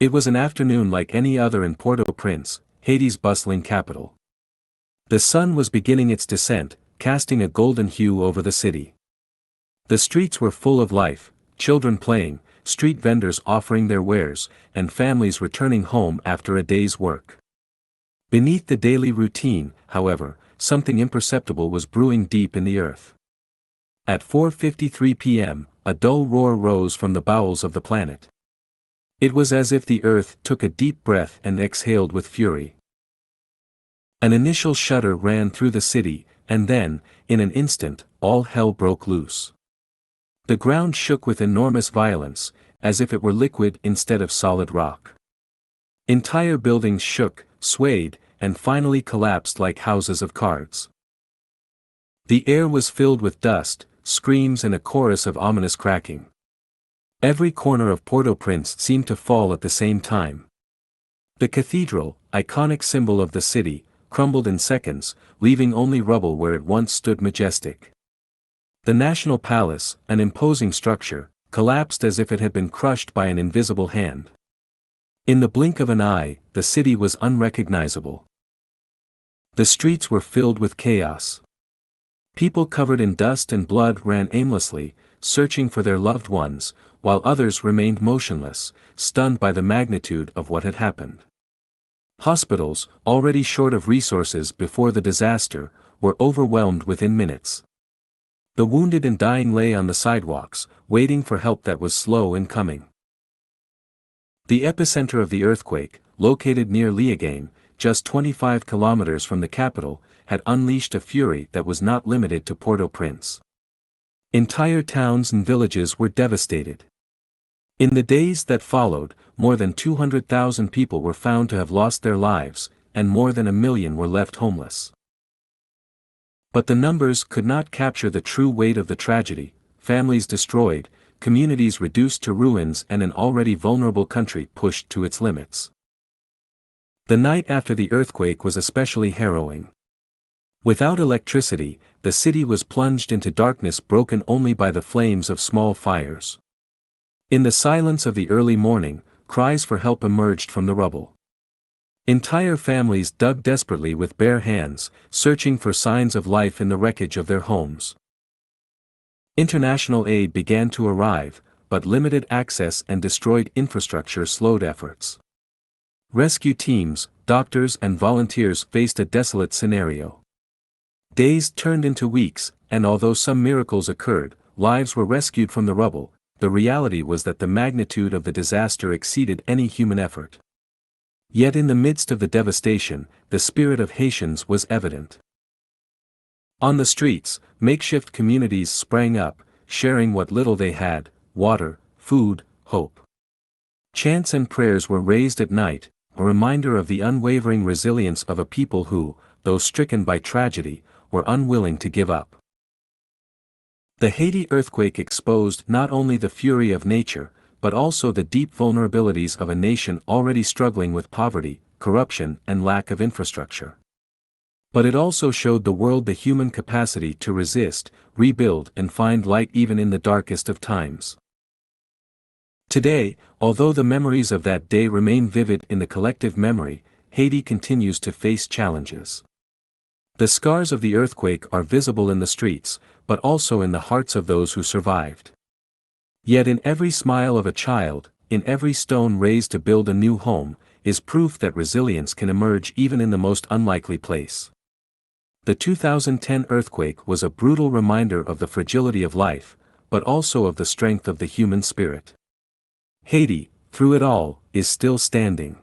It was an afternoon like any other in Port-au-Prince, Haiti's bustling capital. The sun was beginning its descent, casting a golden hue over the city. The streets were full of life, children playing, street vendors offering their wares, and families returning home after a day's work. Beneath the daily routine, however, something imperceptible was brewing deep in the earth. At 4:53 p.m., a dull roar rose from the bowels of the planet. It was as if the earth took a deep breath and exhaled with fury. An initial shudder ran through the city, and then, in an instant, all hell broke loose. The ground shook with enormous violence, as if it were liquid instead of solid rock. Entire buildings shook, swayed, and finally collapsed like houses of cards. The air was filled with dust, screams and a chorus of ominous cracking. Every corner of Port-au-Prince seemed to fall at the same time. The cathedral, iconic symbol of the city, crumbled in seconds, leaving only rubble where it once stood majestic. The National Palace, an imposing structure, collapsed as if it had been crushed by an invisible hand. In the blink of an eye, the city was unrecognizable. The streets were filled with chaos. People covered in dust and blood ran aimlessly, searching for their loved ones, while others remained motionless, stunned by the magnitude of what had happened. Hospitals, already short of resources before the disaster, were overwhelmed within minutes. The wounded and dying lay on the sidewalks, waiting for help that was slow in coming. The epicenter of the earthquake, located near Liagagne, just 25 kilometers from the capital, had unleashed a fury that was not limited to Port-au-Prince. Entire towns and villages were devastated. In the days that followed, more than 200,000 people were found to have lost their lives, and more than 1 million were left homeless. But the numbers could not capture the true weight of the tragedy: families destroyed, communities reduced to ruins, and an already vulnerable country pushed to its limits. The night after the earthquake was especially harrowing. Without electricity, the city was plunged into darkness broken only by the flames of small fires. In the silence of the early morning, cries for help emerged from the rubble. Entire families dug desperately with bare hands, searching for signs of life in the wreckage of their homes. International aid began to arrive, but limited access and destroyed infrastructure slowed efforts. Rescue teams, doctors and volunteers faced a desolate scenario. Days turned into weeks, and although some miracles occurred, lives were rescued from the rubble, the reality was that the magnitude of the disaster exceeded any human effort. Yet in the midst of the devastation, the spirit of Haitians was evident. On the streets, makeshift communities sprang up, sharing what little they had: water, food, hope. Chants and prayers were raised at night, a reminder of the unwavering resilience of a people who, though stricken by tragedy, were unwilling to give up. The Haiti earthquake exposed not only the fury of nature, but also the deep vulnerabilities of a nation already struggling with poverty, corruption, and lack of infrastructure. But it also showed the world the human capacity to resist, rebuild, and find light even in the darkest of times. Today, although the memories of that day remain vivid in the collective memory, Haiti continues to face challenges. The scars of the earthquake are visible in the streets, but also in the hearts of those who survived. Yet in every smile of a child, in every stone raised to build a new home, is proof that resilience can emerge even in the most unlikely place. The 2010 earthquake was a brutal reminder of the fragility of life, but also of the strength of the human spirit. Haiti, through it all, is still standing.